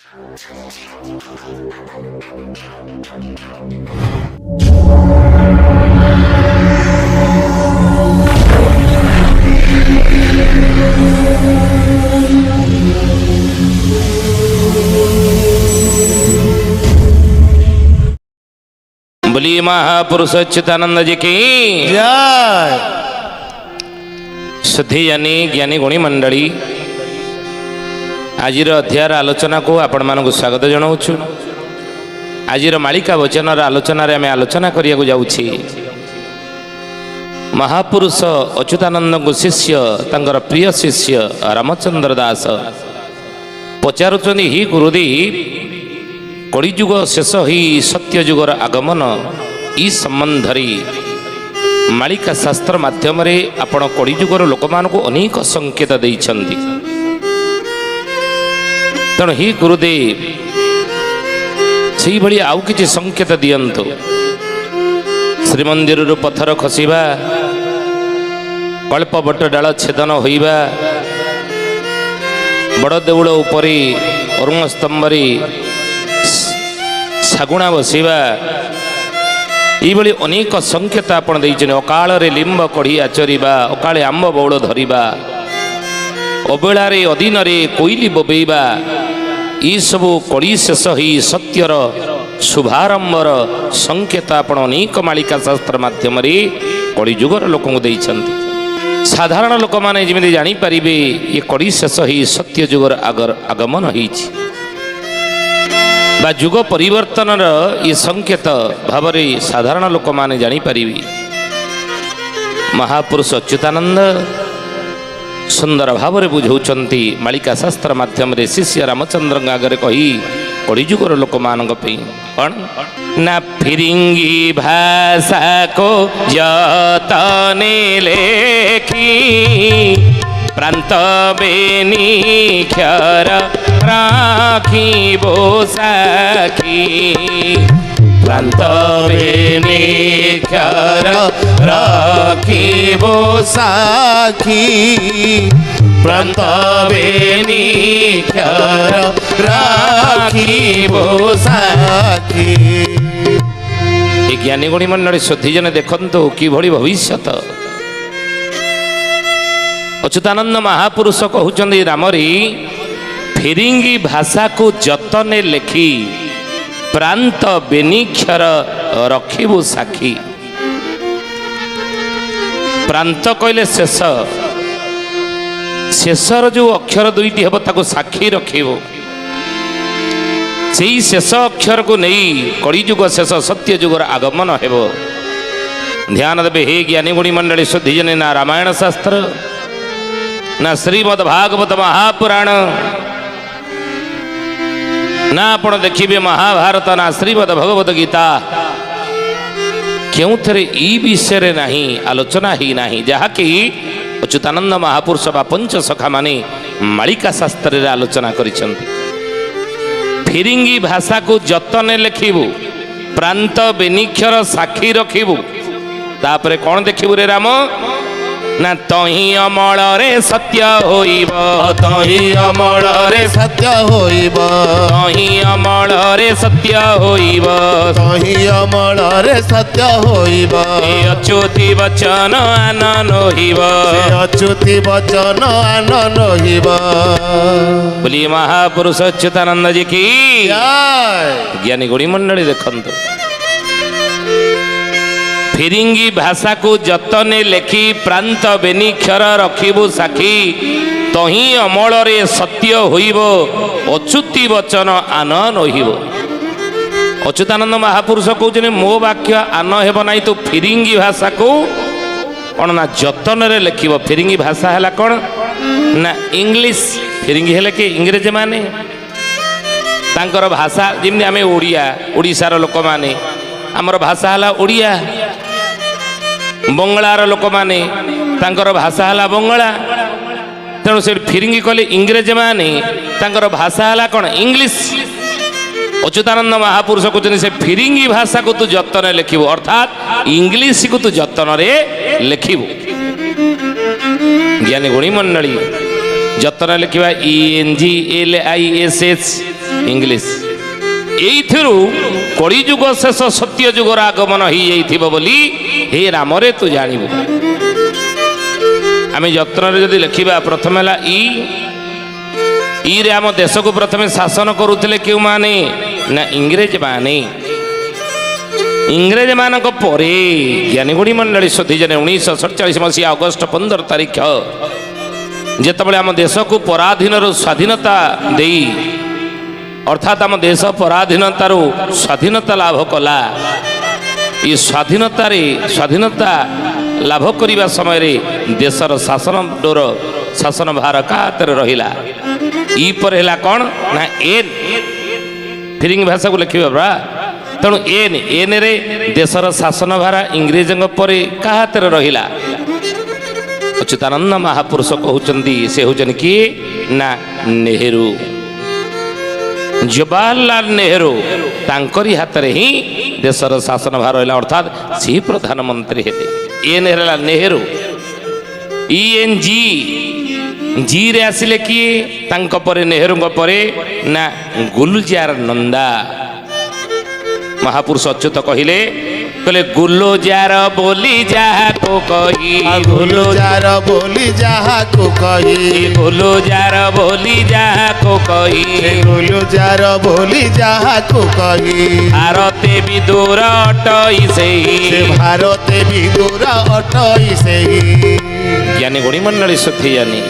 बोलिए महापुरुष अच्युतानंद जी की जय। शुद्धि यानी ज्ञानी गुणी मंडली आज अध्यायर आलोचना को आपण मानक स्वागत जनाऊँ। आज मालिका वचन आलोचना आम आलोचना करिया जाऊँगी। महापुरुष अच्युतानंद को शिष्य तांकर प्रिय शिष्य रामचंद्र दास पचारुचंद ही गुरुदेव कलिजुग शेष ही सत्य जुगर आगमन ई संबंधरे मालिका शास्त्र माध्यम आपण कलिजुगर लोक मान को अनेक संकेत देइछन्ति। तेणु ही गुरुदेव से भली आउ किछि संकेत दियंतु। श्रीमंदिर पत्थर खसिबा, कल्पवट डाल छेदन होइबा, बड़ देउल उपरे अरुण स्तंभरे सागुणा बसवा, ये अनेक संकेत आपण देइछन। अकाल रे लिंब कढ़ी आचरिबा, अकाले आंब बौल धरिबा, अबेलारे अधीनरे कोइली बोबेबा, ई सबु कड़ी शेष ही सत्यर शुभारंभर संकेत आपण अनेक मालिका शास्त्र माध्यम कलिजुगर लोक देइछन्ति। साधारण लोक माने जेमिति जानि परिबे ये कड़ी शेष ही सत्य जुगर आगमन होइछि बा जुग परिवर्तन ये संकेत भाव साधारण लोक माने जानी पारिबे। महापुरुष अच्युतानंद सुंदर भाव में बुझाउछन्ति मालिका शास्त्र माध्यम शिष्य रामचंद्र आगे कही कलिजुगर लोक मान कौन ना फिरिंगी भाषा को जतने लेखी प्रांत बेनिक्षर राखिबो साखी, प्रांत बेनिक्षर राखिबो साखी, प्रांत बेनिक्षर राखिबो साखी। ज्ञानी गुणी मंडली शुद्धिजन देखंतु कि भली भविष्यत अच्युतानंद महापुरुष कहउछन्ति रामरी फिरिंगी भाषा को जतने लेखी प्रांत बेनिक्षर रखिबु साखी। प्रांत कहले शेष, शेषर जो अक्षर दुईटी हम ताको साक्षी रखिबु। सेई शेष अक्षर को नहीं कलिजुग शेष सत्य जुगर आगमन हेबो। ध्यान देबे हे ज्ञानी गुणी मंडली शुद्धिजन। ना रामायण शास्त्र ना श्रीमद् भागवत महापुराण ना आपण देखिए महाभारत ना श्रीमद् भगवत गीता क्यों थे ई विषय नहीं आलोचना ही नहीं जहाँकि अच्युतानंद महापुरुष बा पंच सखा माने मालिका शास्त्र आलोचना करिसेंति। फिरिंगी भाषा को जतने लेखिबु, प्रांत बेनिक्षर साक्षी रखिबु। तापरे कौन देखिबु रे राम ना तही अमल रे सत्य होइब, तही अमल रे सत्य होइब, तही अमल रे सत्य होइब, तही अमल रे सत्य होइब। अच्युति वचन आनन होइब, अच्युति वचन आनन होइब। बोलिए महापुरुष अच्युतानंद जी की जय। ज्ञानी गुणी मंडली देखंतु। फिरिंगी भाषा को जतने लेखी प्रांत बेनिक्षर रखिबु साखी, तही अमल रे सत्य होइब, अच्युति वचन आनन होइब। अच्युतानंद महापुरुष कहते मो वाक्य आन हेब नाई तो फिरिंगी भाषा को कौन ना जतन रे लिखिब। फिरिंगी भाषा है कौन ना इंग्लिश। फिरिंगी हेले कि इंग्रेज माने तांकर भाषा जिमि आमे ओडिया ओडिशार लोक माने आमर भाषा है ओडिया। बंगलार लोक माने तांकर भाषा है बंगला। तेणु से फिरिंगी कले इंग्रेज माने तांकर भाषा है कौन इंग्लिश। अच्युतानंद महापुरुष कहते से फिरिंगी भाषा को तू जतन लिखिबू अर्थात इंग्लिश को तू जतन रे लिखिबू। ज्ञानी गुणी मंडली जतन लिखा ENGLISH ଇଂଲିଶ। ଏଇଥିରୁ କଳିଯୁଗ ଶେଷ ସତ୍ୟ ଯୁଗର ଆଗମନ ହେଇଯାଇଥିବ ବୋଲି ହେ ରାମରେ ତୁ ଜାଣିବୁ। ଆମେ ଯତ୍ନରେ ଯଦି ଲେଖିବା, ପ୍ରଥମେ ହେଲା ଇରେ ଆମ ଦେଶକୁ ପ୍ରଥମେ ଶାସନ କରୁଥିଲେ କେଉଁମାନେ? ନା ଇଂରେଜ ମାନେ। ଇଂରେଜ ମାନଙ୍କ ପରେ ଜ୍ଞାନୀଗୁଣୀ ମଣ୍ଡଳୀ ସୁଧୀଜନେ 1947 ମସିହା ଅଗଷ୍ଟ 15 ତାରିଖ ଯେତେବେଳେ ଆମ ଦେଶକୁ ପରାଧୀନରୁ ସ୍ୱାଧୀନତା ଦେଇ, ଅର୍ଥାତ୍ ଆମ ଦେଶ ପରାଧୀନତାରୁ ସ୍ୱାଧୀନତା ଲାଭ କଲା। ଏ ସ୍ୱାଧୀନତା ଲାଭ କରିବା ସମୟରେ ଦେଶର ଶାସନ ଭାର କାହା ହାତରେ ରହିଲା? ଇ ପରେ ହେଲା କ'ଣ? ନା ଏନ୍। ଫିରିଙ୍ଗି ଭାଷାକୁ ଲେଖିବା ପରା। ତେଣୁ ଏନରେ ଦେଶର ଶାସନ ଭାର ଇଂରେଜଙ୍କ ପରେ କାହା ହାତରେ ରହିଲା? ଅଚ୍ୟୁତାନନ୍ଦ ମହାପୁରୁଷ କହୁଛନ୍ତି, ସେ ହେଉଛନ୍ତି କିଏ? ନା ନେହେରୁ। ଜବାହରଲାଲ ନେହେରୁ, ତାଙ୍କରି ହାତରେ ହିଁ ଦେଶର ଶାସନ ଭାର ରହିଲା, ଅର୍ଥାତ୍ ସେ ପ୍ରଧାନମନ୍ତ୍ରୀ ହେଲେ। ଏନ୍ ହେଲା ନେହେରୁ। ENG, ଜିରେ ଆସିଲେ କିଏ? ତାଙ୍କ ପରେ ନେହେରୁଙ୍କ ପରେ ନା ଗୁଲଜାର ନନ୍ଦା। ମହାପୁରୁଷ ଅଚ୍ୟୁତ କହିଲେ ଗୁଲଜାର ବୋଲି ଯାହାକୁ କହି, ଗୁଲଜାର ବୋଲି ଯାହାକୁ କହି, ଗୁଲଜାର ବୋଲି ଯାହାକୁ କହି, ଗୁଲଜାର ବୋଲି ଯାହାକୁ କହି, ଭାରତେ ବିଦୁର ଅଟଇ ସେହି, ଭାରତେ ବିଦୁର ଅଟଇ ସେହି। ଜ୍ଞାନୀ ଗୁଣୀ ମଣ୍ଡଳୀ ସୁଧୀଜାନି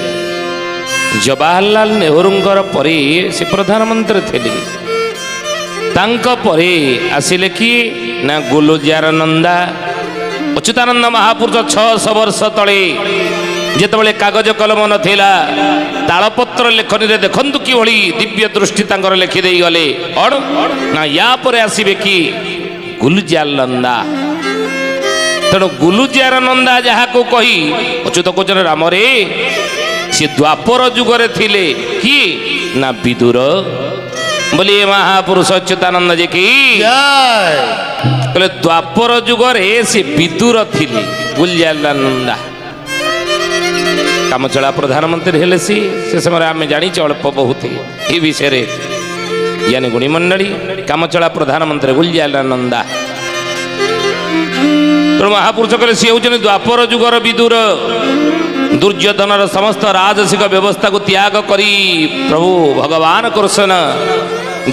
ଜବାହରଲାଲ ନେହେରୁଙ୍କର ପରେ ସେ ପ୍ରଧାନମନ୍ତ୍ରୀ ଥିଲେ। ତାଙ୍କ ପରେ ଆସିଲେ କିଏ? ନା ଗୁଲଜାର ନନ୍ଦା। ଅଚ୍ୟୁତାନନ୍ଦ ମହାପୁରୁଷ 600 ବର୍ଷ ତଳେ ଯେତେବେଳେ କାଗଜ କଲମ ନଥିଲା, ତାଳପତ୍ର ଲେଖନୀରେ ଦେଖନ୍ତୁ କିଭଳି ଦିବ୍ୟ ଦୃଷ୍ଟି ତାଙ୍କର ଲେଖିଦେଇ ଗଲେ। କ'ଣ ନା ୟା ପରେ ଆସିବେ କି? ଗୁଲଜାର ନନ୍ଦା। ତେଣୁ ଗୁଲଜାର ନନ୍ଦା ଯାହାକୁ କହି ଅଚ୍ୟୁତ କହୁଛନ୍ତି ରାମରେ, ସେ ଦ୍ୱାପର ଯୁଗରେ ଥିଲେ କିଏ? ନା ବିଦୁର। ବୋଲି ମହାପୁରୁଷ ଅଚ୍ୟୁତାନନ୍ଦ ଯେ କି କହିଲେ ଦ୍ୱାପର ଯୁଗରେ ସେ ବିଦୁର ଥିଲେ। ଗୁଲଜାନନ୍ଦା କାମଚଳା ପ୍ରଧାନମନ୍ତ୍ରୀ ହେଲେ। ସେ ସମୟରେ ଆମେ ଜାଣିଛୁ ଅଳ୍ପ ବହୁତ ଏ ବିଷୟରେ। ଜ୍ଞାନୀ ଗୁଣୀ ମଣ୍ଡଳୀ କାମଚଳା ପ୍ରଧାନମନ୍ତ୍ରୀ ଗୁଲଜାନନ୍ଦା। ତେଣୁ ମହାପୁରୁଷ କହିଲେ ସିଏ ହେଉଛନ୍ତି ଦ୍ୱାପର ଯୁଗର ବିଦୁର। ଦୁର୍ଯ୍ୟୋଧନର ସମସ୍ତ ରାଜସିକ ବ୍ୟବସ୍ଥାକୁ ତ୍ୟାଗ କରି ପ୍ରଭୁ ଭଗବାନ କୃଷ୍ଣ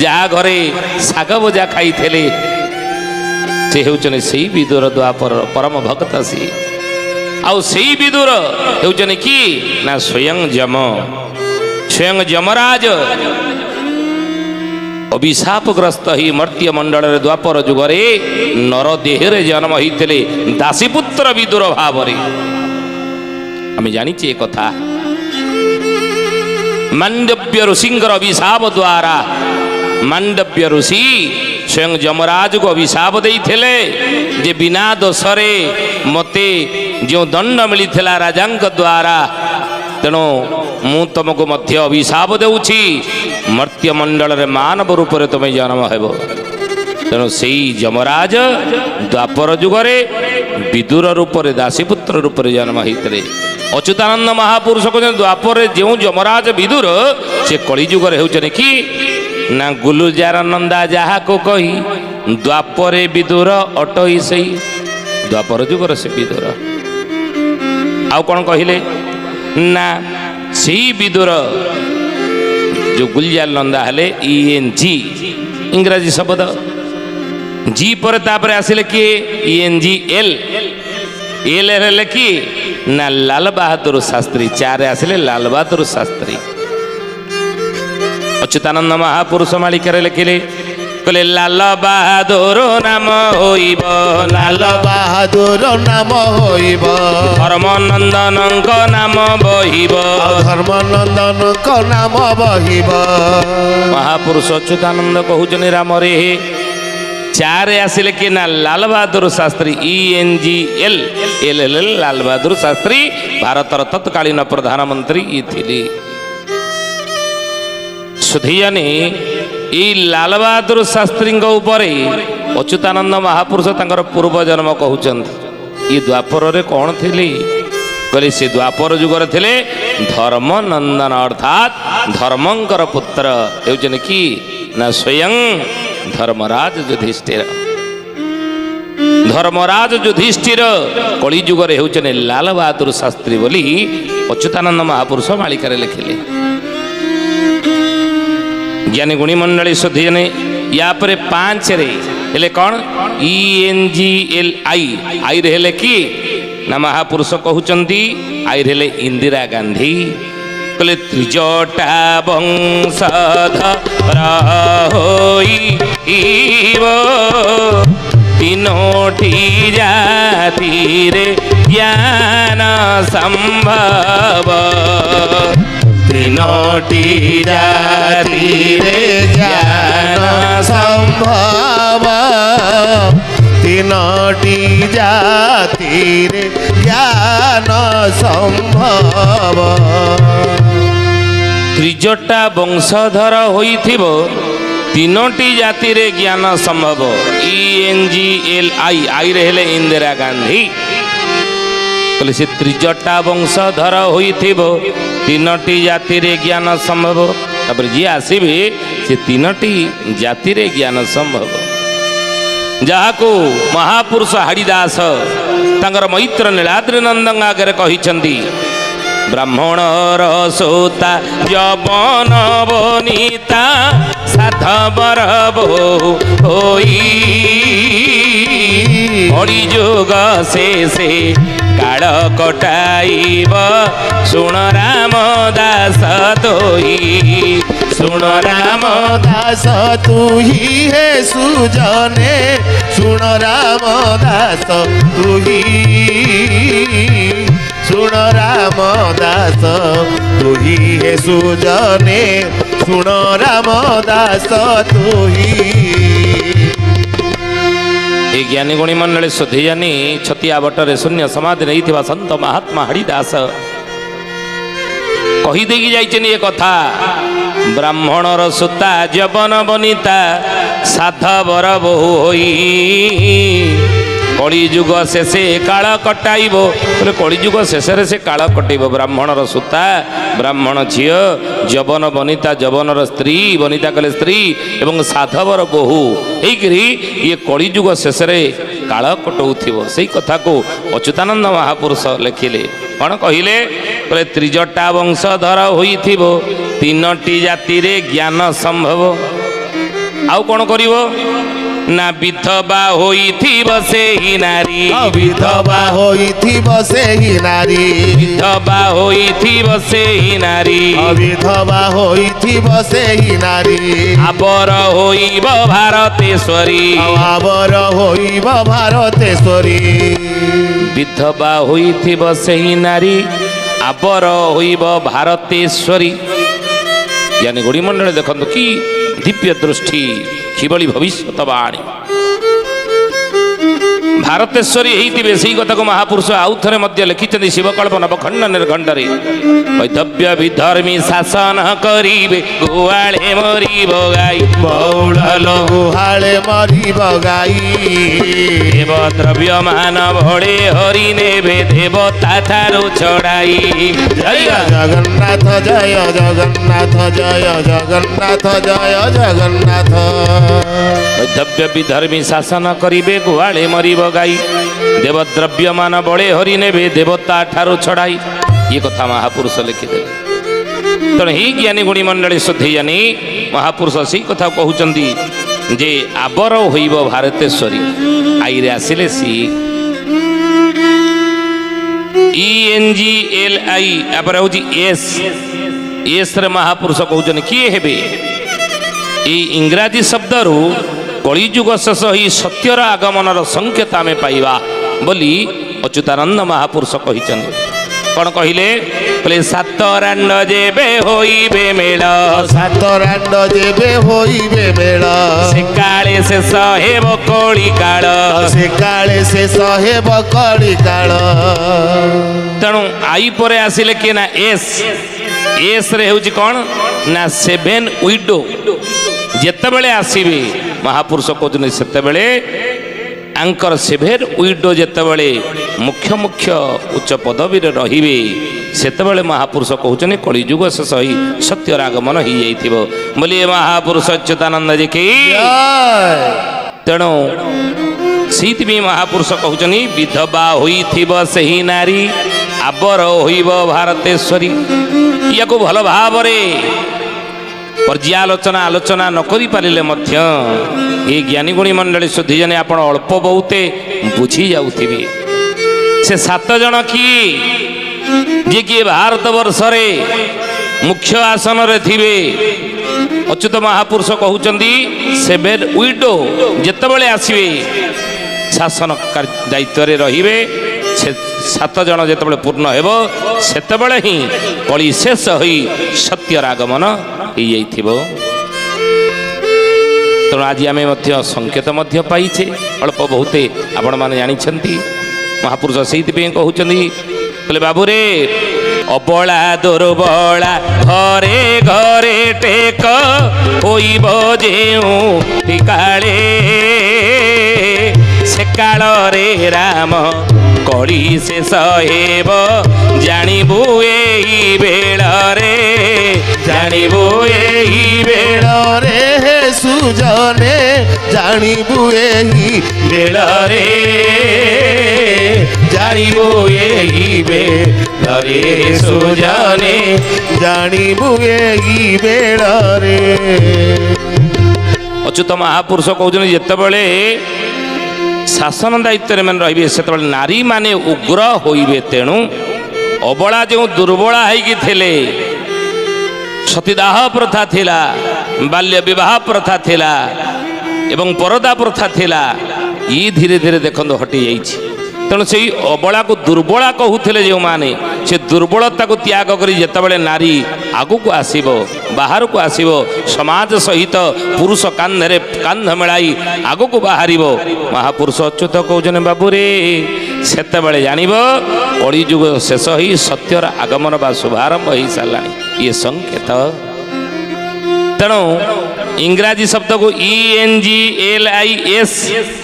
ଯାହା ଘରେ ଶାଗ ଭଜା ଖାଇଥିଲେ, ସେ ହେଉଛନ୍ତି ସେଇ ବିଦୁର, ଦ୍ୱାପର ପରମ ଭକ୍ତ ସିଏ। ଆଉ ସେଇ ବିଦୁର ହେଉଛନ୍ତି କି? ନା ସ୍ୱୟଂ ଯମରାଜ ଅଭିଶାପଗ୍ରସ୍ତ ହି ମର୍ତ୍ତ୍ୟ ମଣ୍ଡଳରେ ଦ୍ୱାପର ଯୁଗରେ ନର ଦେହରେ ଜନ୍ମ ହୋଇଥିଲେ ଦାସୀପୁତ୍ର ବିଦୁର ଭାବରେ। ଆମେ ଜାଣିଛେ ଏ କଥା। ମାଣ୍ଡବ୍ୟ ଋଷିଙ୍କର ଅଭିଶାପ ଦ୍ୱାରା ମାଣ୍ଡବ୍ୟ ଋଷି ସ୍ୱୟଂ ଯମରାଜକୁ ଅଭିଶାପ ଦେଇଥିଲେ ଯେ ବିନା ଦୋଷରେ ମୋତେ ଯେଉଁ ଦଣ୍ଡ ମିଳିଥିଲା ରାଜାଙ୍କ ଦ୍ୱାରା, ତେଣୁ ମୁଁ ତୁମକୁ ମଧ୍ୟ ଅଭିଶାପ ଦେଉଛି, ମର୍ତ୍ତ୍ୟମଣ୍ଡଳରେ ମାନବ ରୂପରେ ତୁମେ ଜନ୍ମ ହେବ। ତେଣୁ ସେଇ ଯମରାଜ ଦ୍ୱାପର ଯୁଗରେ ବିଦୁର ରୂପରେ, ଦାସୀପୁତ୍ର ରୂପରେ ଜନ୍ମ ହୋଇଥିଲେ। ଅଚ୍ୟୁତାନନ୍ଦ ମହାପୁରୁଷ କହୁଛନ୍ତି ଦ୍ୱାପରରେ ଯେଉଁ ଯମରାଜ ବିଦୁର, ସେ କଳିଯୁଗରେ ହେଉଛନ୍ତି କି? ନା ଗୁଲଜାର ନନ୍ଦା ଯାହାକୁ କହି ଦ୍ୱାପରେ ବିଦୁର ଅଟଇ ସେଇ। ଦ୍ୱାପର ଯୁଗର ସେ ବିଦୁର। ଆଉ କ'ଣ କହିଲେ? ନା ସେଇ ବିଦୁର ଯୋଉ ଗୁଲଜାର ନନ୍ଦା ହେଲେ ENG, ଇଂରାଜୀ ଶବ୍ଦ। ଜି ପରେ ତାପରେ ଆସିଲେ କିଏ? ENGL। ଏଲ୍ ହେଲେ କିଏ? ନା ଲାଲ ବାହାଦୁର ଶାସ୍ତ୍ରୀ। ଚାରେ ଆସିଲେ ଲାଲ ବାହାଦୁର ଶାସ୍ତ୍ରୀ। ଅଚ୍ୟୁତାନନ୍ଦ ମହାପୁରୁଷ ମାଳିକାରେ ଲେଖିଲେ, କହିଲେ ଲାଲ ବାହାଦୁର ନାମ ହୋଇବ, ଲାଲ ବାହାଦୁର ନାମ ହୋଇବ, ଧର୍ମନନ୍ଦନଙ୍କ ନାମ ବହିବ, ଧର୍ମନନ୍ଦନଙ୍କ ନାମ ବହିବ। ମହାପୁରୁଷ ଅଚ୍ୟୁତାନନ୍ଦ କହୁଛନ୍ତି ରାମରେ। ଚାରେ ଆସିଲେ କି? ନା ଲାଲ ବାହାଦୁର ଶାସ୍ତ୍ରୀ। ENGL। ଲାଲ ବାହାଦୁର ଶାସ୍ତ୍ରୀ ଭାରତର ତତ୍କାଳୀନ ପ୍ରଧାନମନ୍ତ୍ରୀ ଥିଲେ। ସୁଧୀଜାନି ଏଇ ଲାଲ ବାହାଦୁର ଶାସ୍ତ୍ରୀଙ୍କ ଉପରେ ଅଚ୍ୟୁତାନନ୍ଦ ମହାପୁରୁଷ ତାଙ୍କର ପୂର୍ବ ଜନ୍ମ କହୁଛନ୍ତି। ଏ ଦ୍ୱାପରରେ କ'ଣ ଥିଲେ? କହିଲେ ସେ ଦ୍ୱାପର ଯୁଗରେ ଥିଲେ ଧର୍ମନନ୍ଦନ, ଅର୍ଥାତ୍ ଧର୍ମଙ୍କର ପୁତ୍ର ହେଉଛନ୍ତି କି? ନା ସ୍ୱୟଂ ଧର୍ମରାଜ ଯୁଧିଷ୍ଠିର। ଧର୍ମରାଜ ଯୁଧିଷ୍ଠିର କଳି ଯୁଗରେ ହେଉଛନ୍ତି ଲାଲ ବାହାଦୁର ଶାସ୍ତ୍ରୀ ବୋଲି ଅଚ୍ୟୁତାନନ୍ଦ ମହାପୁରୁଷ ମାଳିକାରେ ଲେଖିଲେ। ଜ୍ଞାନୀ ଗୁଣୀ ମଣ୍ଡଳୀ ଶୋଧିଜନେ ୟା ପରେ 5ରେ ହେଲେ କ'ଣ ENGLI ଆଇରେ ହେଲେ କି ନା ମହାପୁରୁଷ କହୁଛନ୍ତି ଆଇରେ ହେଲେ ଇନ୍ଦିରା ଗାନ୍ଧୀ। କହିଲେ ତ୍ରିଜଟା ବଂଶଧର ହୋଇବ ତିନୋଟି ଜାତିରେ ଜ୍ଞାନ ସମ୍ଭବ। ତିନୋଟି ଜାତିରେ ଜ୍ଞାନ ସମ୍ଭବ। ତିନୋଟି ଜାତିରେ ଜ୍ଞାନ ସମ୍ଭବ। ତ୍ରିଜଟା ବଂଶଧର ହୋଇଥିବ ତିନୋଟି ଜାତିରେ ଜ୍ଞାନ ସମ୍ଭବ। ENGLI ଆଇରେ ହେଲେ ଇନ୍ଦିରା ଗାନ୍ଧୀ। କହିଲେ ସେ ତ୍ରିଜଟା ବଂଶଧର ହୋଇଥିବ ତିନୋଟି ଜାତିରେ ଜ୍ଞାନ ସମ୍ଭବ। ତାପରେ ଯିଏ ଆସିବେ ସେ ତିନୋଟି ଜାତିରେ ଜ୍ଞାନ ସମ୍ଭବ। ଯାହାକୁ ମହାପୁରୁଷ ହାଡ଼ିଦାସ ତାଙ୍କର ମୈତ୍ର ନୀଳାଦ୍ରି ନନ୍ଦଙ୍କ ଆଗରେ କହିଛନ୍ତି ବ୍ରାହ୍ମଣର ସୋତା ଯବନ ବନିତା ସାଧବର ବୋହୁ ହୋଇ କଳି ଯୁଗ ଶେଷେ କାଳ କଟାଇବ ଶୁଣ ରାମ ଦାସ ତୋହି। ଶୁଣ ରାମ ଦାସ ତୁହି ହେ ସୁଜନେ। ଶୁଣ ରାମ ଦାସ ତୁହି। ଶୁଣ ରାମ ଦାସ ତୁହି ହେ ସୁଜନେ। ଶୁଣ ରାମ ଦାସ ତୁହି। ଏ ଜ୍ଞାନୀ ଗୁଣୀ ମଣ୍ଡଳୀ ଶୋଧି ଜାନି ଛତିଆ ବଟରେ ଶୂନ୍ୟ ସମାଧି ନେଇଥିବା ସନ୍ଥ ମହାତ୍ମା ହାଡ଼ିଦାସ କହିଦେଇକି ଯାଇଛନ୍ତି ଏ କଥା। ବ୍ରାହ୍ମଣର ସୂତା ଯବନ ବନିତା ସାଧବର ବୋହୁ ହୋଇ କଳି ଯୁଗ ଶେଷେ କାଳ କଟାଇବ। ବୋଲେ କଳି ଯୁଗ ଶେଷରେ ସେ କାଳ କଟେଇବ। ବ୍ରାହ୍ମଣର ସୂତା ବ୍ରାହ୍ମଣ ଝିଅ, ଯବନ ବନିତା ଯବନର ସ୍ତ୍ରୀ, ବନିତା କଲେ ସ୍ତ୍ରୀ ଏବଂ ସାଧବର ବୋହୁ ହେଇକିରି ଇଏ କଳି ଯୁଗ ଶେଷରେ କାଳ କଟଉଥିବ। ସେଇ କଥାକୁ ଅଚ୍ୟୁତାନନ୍ଦ ମହାପୁରୁଷ ଲେଖିଲେ। କ'ଣ କହିଲେ? କହିଲେ ତ୍ରିଜଟା ବଂଶଧର ହୋଇଥିବ ତିନୋଟି ଜାତିରେ ଜ୍ଞାନ ସମ୍ଭବ। ଆଉ କ'ଣ କରିବ ନା ବିଧବା ହୋଇଥିବ ସେହି ନାରୀ। ବିଧବା ହୋଇଥିବ ସେହି ନାରୀ। ବିଧବା ହୋଇଥିବ ସେହି ନାରୀ। ବିଧବା ହୋଇଥିବ ସେହି ନାରୀ। ଆବର ହୋଇବ ଭାରତେଶ୍ୱରୀ। ଆବର ହୋଇବ ଭାରତେଶ୍ୱରୀ। ବିଧବା ହୋଇଥିବ ସେହି ନାରୀ ଆବର ହୋଇବ ଭାରତେଶ୍ୱରୀ। ଜ୍ଞାନୀ ଗୁଣୀ ମଣ୍ଡଳୀ ଦେଖନ୍ତୁ କି ଦିବ୍ୟ ଦୃଷ୍ଟି, କିଭଳି ଭବିଷ୍ୟତବାଣୀ। ଭାରତେଶ୍ୱରୀ ହେଇଥିବେ ସେଇ କଥାକୁ ମହାପୁରୁଷ ଆଉ ଥରେ ମଧ୍ୟ ଲେଖିଛନ୍ତି ଶିବକଳ୍ପ ନବଖଣ୍ଡ ନିର୍ଖଣ୍ଡରେ। ବୈଧବ୍ୟ ବିଧର୍ମୀ ଶାସନ କରିବେ ଗୁହାଳେ ମରିବ ଗାଈ। ବଉଳ ଗୁହାଳେ ମରିବ ଗାଈ। ଦେବ ଦ୍ରବ୍ୟମାନ ଭଳେ ହରି ନେବେ ଦେବତା ଠାରୁ ଛଡ଼ାଇ। ଜୟ ଜଗନ୍ନାଥ ଜୟ ଜଗନ୍ନାଥ ଜୟ ଜଗନ୍ନାଥ ଜୟ ଜଗନ୍ନାଥ। ବୈଧବ୍ୟ ବିଧର୍ମୀ ଶାସନ କରିବେ ଗୁହାଳେ ମରିବ ଗାଈ। ଦେବଦ୍ରବ୍ୟମାନ ବଳେ ହରି ନେବେ ଦେବତା ଠାରୁ ଛଡ଼ାଇ। ଇଏ କଥା ମହାପୁରୁଷ ଲେଖିଦେଲେ। ତେଣୁ ହିଁ ଜ୍ଞାନୀ ଗୁଣୀ ମଣ୍ଡଳୀ ଶୋଧି ଜାନି ମହାପୁରୁଷ ସେଇ କଥା କହୁଛନ୍ତି ଯେ ଆବର ହୋଇବ ଭାରତେଶ୍ୱରୀ। ଆଇରେ ଆସିଲେ ସି ENGLI ତାପରେ ହେଉଛି ଏସ୍ରେ ମହାପୁରୁଷ କହୁଛନ୍ତି କିଏ ହେବେ? ଏଇ ଇଂରାଜୀ ଶବ୍ଦରୁ କଳିଯୁଗ ଶେଷ ହୋଇ ସତ୍ୟର ଆଗମନର ସଂକେତ ଆମେ ପାଇବା ବୋଲି ଅଚ୍ୟୁତାନନ୍ଦ ମହାପୁରୁଷ କହିଛନ୍ତି। କ'ଣ କହିଲେ? କହିଲେ ସାତ ରାଣ୍ଡ ଯେବେ ହୋଇବେ ମେଳ। ସାତ ରାଣ୍ଡ ଯେବେ ହୋଇବେ ମେଳ। ସେ କାଳେ ଶେଷ ହେବ କଳି କାଳ। ସେ କାଳେ ଶେଷ ହେବ କଳି କାଳ। ତେଣୁ ଆଇ ପରେ ଆସିଲେ କିଏ ନା ଏସ୍ରେ ହେଉଛି କ'ଣ ନା 7 ୱିଡୋ। ଯେତେବେଳେ ଆସିବେ ମହାପୁରୁଷ କହୁଛନ୍ତି ସେତେବେଳେ ଆଙ୍କର 7 ୱିଡୋ ଯେତେବେଳେ ମୁଖ୍ୟ ଉଚ୍ଚ ପଦବୀରେ ରହିବେ ସେତେବେଳେ ମହାପୁରୁଷ କହୁଛନ୍ତି କଳିଯୁଗ ଶେଷ ହୋଇ ସତ୍ୟର ଆଗମନ ହେଇଯାଇଥିବ ବୋଲି ଏ ମହାପୁରୁଷ ଅଚ୍ୟୁତାନନ୍ଦ ଯେ କି ଜୟ ତେଣୁ ସେଇଥିପାଇଁ ମହାପୁରୁଷ କହୁଛନ୍ତି ବିଧବା ହୋଇଥିବ ସେହି ନାରୀ ଆବର ହୋଇବ ଭାରତେଶ୍ୱରୀ। ୟାକୁ ଭଲ ଭାବରେ ପର୍ଯ୍ୟାଲୋଚନା ଆଲୋଚନା ନ କରିପାରିଲେ ମଧ୍ୟ ଏ ଜ୍ଞାନୀଗୁଣୀ ମଣ୍ଡଳୀ ସୁଧୀଜନେ ଆପଣ ଅଳ୍ପ ବହୁତେ ବୁଝି ଯାଉଥିବେ। ସେ 7 ଜଣ କିଏ ଯେ କିଏ ଭାରତ ବର୍ଷରେ ମୁଖ୍ୟ ଆସନରେ ଥିବେ। ଅଚ୍ୟୁତ ମହାପୁରୁଷ କହୁଛନ୍ତି 7 ୱିଡୋ ଯେତେବେଳେ ଆସିବେ ଶାସନ ଦାୟିତ୍ୱରେ ରହିବେ, ସେ 7 ଜଣ ଯେତେବେଳେ ପୂର୍ଣ୍ଣ ହେବ ସେତେବେଳେ ହିଁ କଳି ଶେଷ ହୋଇ ସତ୍ୟର ଆଗମନ ହେଇଯାଇଥିବ। ତେଣୁ ଆଜି ଆମେ ମଧ୍ୟ ସଂକେତ ମଧ୍ୟ ପାଇଛେ ଅଳ୍ପ ବହୁତେ ଆପଣମାନେ ଜାଣିଛନ୍ତି। ମହାପୁରୁଷ ସେଇଥିପାଇଁ କହୁଛନ୍ତି କହିଲେ ବାବୁରେ ଅବଳା ଦୁର୍ବଳା ଘରେ ଘରେ ଟେକ ହୋଇବ ଯେଉଁ କାଳେ ସେ କାଳରେ ରାମ କଳି ଶେଷ ହେବ ଜାଣିବୁ ଏଇ ବେଳରେ ଜାଣିବୁ ଏଇ ବେଳରେ ସୁଜନେ ଜାଣିବୁ ଏହି ବେଳରେ ଜାଣିବୁ ଏଇ ବେଳରେ ସୁଜନେ ଜାଣିବୁ ଏହି ବେଳରେ। ଅଚ୍ୟୁତ ମହାପୁରୁଷ କହୁଛନ୍ତି ଯେତେବେଳେ ଶାସନ ଦାୟିତ୍ୱରେ ମାନେ ରହିବେ ସେତେବେଳେ ନାରୀମାନେ ଉଗ୍ର ହୋଇବେ। ତେଣୁ ଅବଳା ଯେଉଁ ଦୁର୍ବଳା ହେଇକି ଥିଲେ, ସତୀଦାହ ପ୍ରଥା ଥିଲା, ବାଲ୍ୟ ବିବାହ ପ୍ରଥା ଥିଲା ଏବଂ ପରଦା ପ୍ରଥା ଥିଲା, ଇ ଧୀରେ ଧୀରେ ଦେଖନ୍ତୁ ହଟି ଯାଇଛି। ତେଣୁ ସେଇ ଅବଳାକୁ ଦୁର୍ବଳା କହୁଥିଲେ ଯେଉଁମାନେ, ସେ ଦୁର୍ବଳତାକୁ ତ୍ୟାଗ କରି ଯେତେବେଳେ ନାରୀ ଆଗକୁ ଆସିବ, ବାହାରକୁ ଆସିବ, ସମାଜ ସହିତ ପୁରୁଷ କାନ୍ଧରେ କାନ୍ଧ ମିଳାଇ ଆଗକୁ ବାହାରିବ, ମହାପୁରୁଷ ଅଚ୍ୟୁତ କହୁଛନ୍ତି ବାବୁରେ ସେତେବେଳେ ଜାଣିବ କଳିଯୁଗ ଶେଷ ହୋଇ ସତ୍ୟର ଆଗମନ ବା ଶୁଭାରମ୍ଭ ହେଇସାରିଲାଣି। ଇଏ ସଂକେତ। ତେଣୁ ଇଂରାଜୀ ଶବ୍ଦକୁ ENGLIS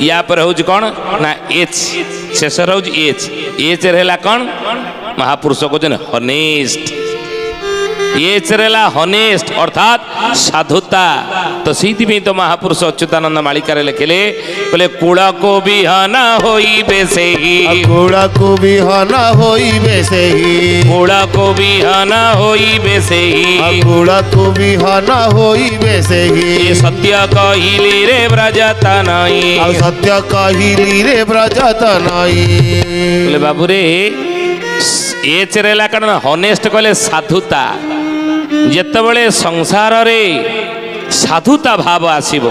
ୟା ପରେ ହେଉଛି କ'ଣ ନା H, ଶେଷରେ ହେଉଛି H ରେ ହେଲା କ'ଣ ମହାପୁରୁଷ କହୁଛନ୍ତି ହନେଷ୍ଟ। ଏଚରେ ହେଲା ହନେଷ୍ଟ ଅର୍ଥାତ୍ ସାଧୁତା। ତ ସେଇଥିପାଇଁ ତ ମହାପୁରୁଷ ଅଚ୍ୟୁତାନନ୍ଦ ମାଳିକାରେ ଲେଖିଲେ କହିଲେ କୁଳକୁ ବିହନ ହୋଇବେ ସେହି କୁଳକୁ ବିହନ ହୋଇବେ ସେହି କୁଳକୁ ବିହନ ହୋଇବେ ସେହି କୁଳକୁ ବିହନ ହୋଇବେ ସେହି ସତ୍ୟ କହିଲି ରେ ବ୍ରଜତ ନଈ ଆଉ ସତ୍ୟ କହିଲି ରେ ବ୍ରଜତ ନଈ। କହିଲେ ବାବୁରେ ଏଚରେ ହେଲା କ'ଣ ହନେଷ୍ଟ କହିଲେ ସାଧୁତା। ଯେତେବେଳେ ସଂସାରରେ ସାଧୁତା ଭାବ ଆସିବ,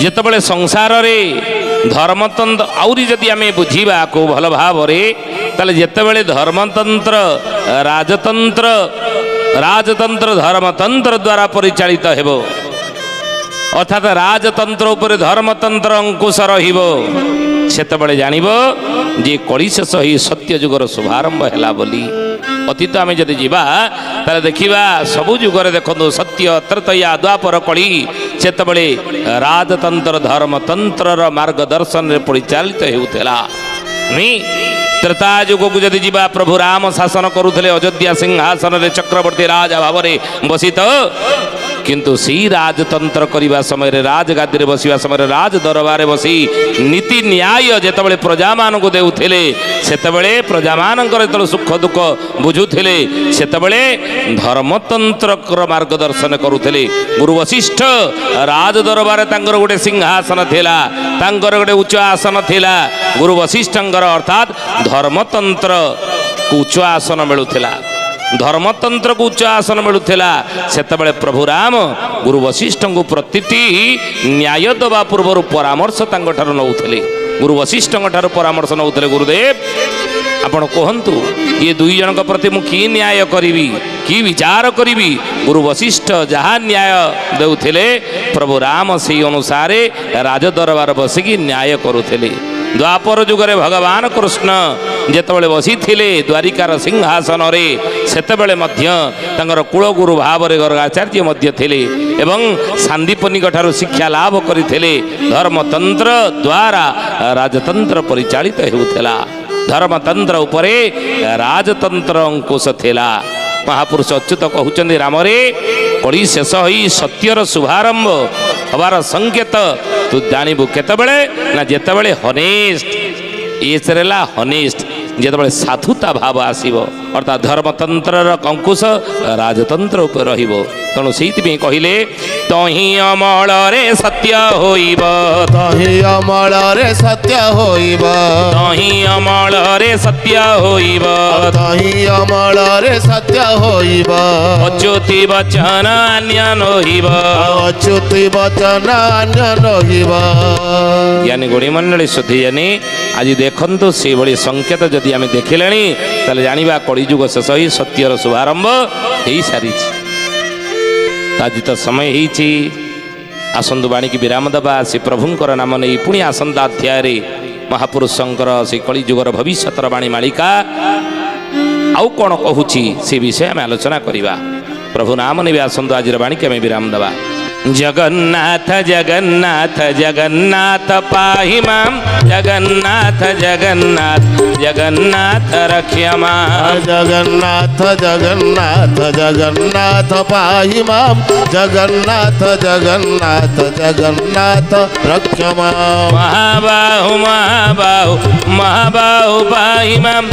ଯେତେବେଳେ ସଂସାରରେ ଧର୍ମତନ୍ତ୍ର ଆହୁରି ଯଦି ଆମେ ବୁଝିବାକୁ ଭଲ ଭାବରେ ତାହେଲେ ଯେତେବେଳେ ଧର୍ମତନ୍ତ୍ର ରାଜତନ୍ତ୍ର ଧର୍ମତନ୍ତ୍ର ଦ୍ୱାରା ପରିଚାଳିତ ହେବ, ଅର୍ଥାତ୍ ରାଜତନ୍ତ୍ର ଉପରେ ଧର୍ମତନ୍ତ୍ର ଅଙ୍କୁଶ ରହିବ, ସେତେବେଳେ ଜାଣିବ ଯେ କଳି ଶେଷ ହୋଇ ସତ୍ୟ ଯୁଗର ଶୁଭାରମ୍ଭ ହେଲା ବୋଲି। ଅତୀତ ଆମେ ଯଦି ଯିବା ତାହେଲେ ଦେଖିବା ସବୁ ଯୁଗରେ ଦେଖନ୍ତୁ ସତ୍ୟ ତ୍ରେତୟା ଦ୍ୱାପର କଳି ସେତେବେଳେ ରାଜତନ୍ତ୍ର ଧର୍ମତନ୍ତ୍ରର ମାର୍ଗଦର୍ଶନରେ ପରିଚାଳିତ ହେଉଥିଲା। ତ୍ରେତା ଯୁଗକୁ ଯଦି ଯିବା ପ୍ରଭୁ ରାମ ଶାସନ କରୁଥିଲେ ଅଯୋଧ୍ୟା ସିଂହାସନରେ ଚକ୍ରବର୍ତ୍ତୀ ରାଜା ଭାବରେ ବସିତ, କିନ୍ତୁ ସେଇ ରାଜତନ୍ତ୍ର କରିବା ସମୟରେ ରାଜଗାଦିରେ ବସିବା ସମୟରେ ରାଜ ଦରବାରରେ ବସି ନୀତି ନ୍ୟାୟ ଯେତେବେଳେ ପ୍ରଜାମାନଙ୍କୁ ଦେଉଥିଲେ, ସେତେବେଳେ ପ୍ରଜାମାନଙ୍କର ଯେତେବେଳେ ସୁଖ ଦୁଃଖ ବୁଝୁଥିଲେ, ସେତେବେଳେ ଧର୍ମତନ୍ତ୍ରର ମାର୍ଗଦର୍ଶନ କରୁଥିଲେ। ଗୁରୁ ବଶିଷ୍ଠ ରାଜ ଦରବାରରେ ତାଙ୍କର ଗୋଟେ ସିଂହାସନ ଥିଲା, ତାଙ୍କର ଗୋଟେ ଉଚ୍ଚ ଆସନ ଥିଲା। ଗୁରୁ ବଶିଷ୍ଠଙ୍କର ଅର୍ଥାତ୍ ଧର୍ମତନ୍ତ୍ରକୁ ଉଚ୍ଚ ଆସନ ମିଳୁଥିଲା, ଧର୍ମତନ୍ତ୍ରକୁ ଉଚ୍ଚ ଆସନ ମିଳୁଥିଲା। ସେତେବେଳେ ପ୍ରଭୁ ରାମ ଗୁରୁ ବଶିଷ୍ଠଙ୍କୁ ପ୍ରତିଟି ନ୍ୟାୟ ଦେବା ପୂର୍ବରୁ ପରାମର୍ଶ ତାଙ୍କଠାରୁ ନେଉଥିଲେ। ଗୁରୁ ବଶିଷ୍ଠଙ୍କ ଠାରୁ ପରାମର୍ଶ ନେଉଥିଲେ, ଗୁରୁଦେବ ଆପଣ କୁହନ୍ତୁ ଇଏ 2 ଜଣଙ୍କ ପ୍ରତି ମୁଁ କି ନ୍ୟାୟ କରିବି, କି ବିଚାର କରିବି। ଗୁରୁ ବଶିଷ୍ଠ ଯାହା ନ୍ୟାୟ ଦେଉଥିଲେ ପ୍ରଭୁ ରାମ ସେହି ଅନୁସାରେ ରାଜଦରବାର ବସିକି ନ୍ୟାୟ କରୁଥିଲେ। ଦ୍ୱାପର ଯୁଗରେ ଭଗବାନ କୃଷ୍ଣ ଯେତେବେଳେ ବସିଥିଲେ ଦ୍ୱାରିକାର ସିଂହାସନରେ, ସେତେବେଳେ ମଧ୍ୟ ତାଙ୍କର କୂଳଗୁରୁ ଭାବରେ ଗର୍ଗାଚାର୍ଯ୍ୟ ମଧ୍ୟ ଥିଲେ ଏବଂ ସାନ୍ଦୀପନିଙ୍କ ଠାରୁ ଶିକ୍ଷା ଲାଭ କରିଥିଲେ। ଧର୍ମତନ୍ତ୍ର ଦ୍ୱାରା ରାଜତନ୍ତ୍ର ପରିଚାଳିତ ହେଉଥିଲା। ଧର୍ମତନ୍ତ୍ର ଉପରେ ରାଜତନ୍ତ୍ର ଅଙ୍କୁଶ ଥିଲା। ମହାପୁରୁଷ ଅଚ୍ୟୁତ କହୁଛନ୍ତି ରାମରେ କଳି ଶେଷ ହୋଇ ସତ୍ୟର ଶୁଭାରମ୍ଭ ହବାର ସଂକେତ ତୁ ଜାଣିବୁ କେତେବେଳେ ନା ଯେତେବେଳେ ହନେଷ୍ଟ ଏସରେ ହେଲା ହନେଷ୍ଟ ଯେତେବେଳେ ସାଧୁତା ଭାବ ଆସିବ ଅର୍ଥାତ୍ ଧର୍ମତନ୍ତ୍ରର ଅଙ୍କୁଶ ରାଜତନ୍ତ୍ର ଉପରେ ରହିବ। ତେଣୁ ସେଇଥିପାଇଁ କହିଲେ ତହିଁ ଅମଳରେ ସତ୍ୟ ହୋଇବ ତହିଁ ଅମଳରେ ସତ୍ୟ ହୋଇବ ତହିଁ ଅମଳରେ ସତ୍ୟ ହୋଇବ ତହିଁ ଅମଳରେ ସତ୍ୟ ହୋଇବ ଅଚ୍ୟୁତି ବଚନ ଅନ୍ୟ ନୋହିବ। ଅଚ୍ୟୁତି ବଚନ ଅନ୍ୟ ନହିବ। ଜ୍ଞାନୀ ଗୁଣୀ ମଣ୍ଡଳୀ ଶୁଦ୍ଧି ଜ୍ଞାନୀ ଆଜି ଦେଖନ୍ତୁ ସେଇଭଳି ସଂକେତ ଯଦି ଆମେ ଦେଖିଲେଣି ତାହେଲେ ଜାଣିବା କଳିଯୁଗ ଶେଷ ହୋଇ ସତ୍ୟର ଶୁଭାରମ୍ଭ ହେଇସାରିଛି। ଆଜି ତ ସମୟ ହେଇଛି ଆସନ୍ତୁ ବାଣୀକି ବିରାମ ଦେବା। ସେ ପ୍ରଭୁଙ୍କର ନାମ ନେଇ ପୁଣି ଆସନ୍ତା ଅଧ୍ୟାୟରେ ମହାପୁରୁଷଙ୍କର ସେ କଳିଯୁଗର ଭବିଷ୍ୟତର ବାଣୀ ମାଳିକା ଆଉ କ'ଣ କହୁଛି ସେ ବିଷୟ ଆମେ ଆଲୋଚନା କରିବା। ପ୍ରଭୁ ନାମ ନେବେ ଆସନ୍ତୁ ଆଜିର ବାଣୀକି ଆମେ ବିରାମ ଦେବା। ଜଗନ୍ନାଥ ଜଗନ୍ନାଥ ଜଗନ୍ନାଥ ପାହି ମାମ୍ ଜଗନ୍ନାଥ ଜଗନ୍ନାଥ ଜଗନ୍ନାଥ ରକ୍ଷମା ଜଗନ୍ନାଥ ଜଗନ୍ନାଥ ଜଗନ୍ନାଥ ପାହି ମାମ୍ ଜଗନ୍ନାଥ ଜଗନ୍ନାଥ ଜଗନ୍ନାଥ ରକ୍ଷମା ମହାବାହୁ ମହାବାହୁ ମହାବାହୁ ପାହି ମାମ୍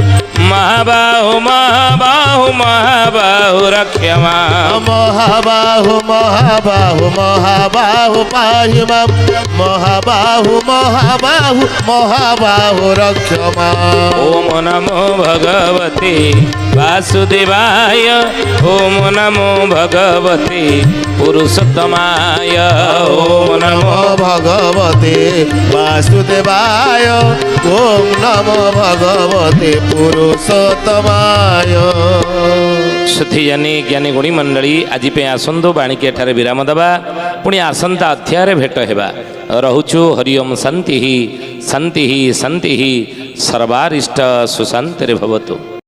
ମହାବାହୁ ମହାବାହୁ ମହାବାହୁ ରକ୍ଷମା ମହାବାହୁ ମହାବାହୁ ମହାବାହୁ ପାହି ମାମ୍ ମହାବାହୁ ମହାବାହୁ ମହାବାହୁ ରକ୍ଷମା ଓମ ନମୋ ଭଗବତେ ବାସୁଦେବାୟ ଓମ ନମୋ ଭଗବତେ ପୁରୁଷୋତ୍ତମାୟ ଓମ ନମୋ ଭଗବତେ ବାସୁଦେବାୟ ଓମ୍ ନମୋ ଭଗବତେ ପୁରୁଷୋତ୍ତମାୟ। ସୁଧୀଜାନୀ ଜ୍ଞାନୀ ଗୁଣୀ ମଣ୍ଡଳୀ ଆଜି ପାଇଁ ଆସନ୍ତୁ ବାଣୀକି ଏଠାରେ ବିରାମ ଦେବା। ପୁଣି ଆସନ୍ତା ଅଧ୍ୟାୟରେ ଭେଟ ହେବା। ରହୁଛୁ ହରି ଓମ୍ ଶାନ୍ତି ଶାନ୍ତି ଶାନ୍ତି ସର୍ବାରିଷ୍ଟ ସୁଶାନ୍ତିରେ ଭବତୁ।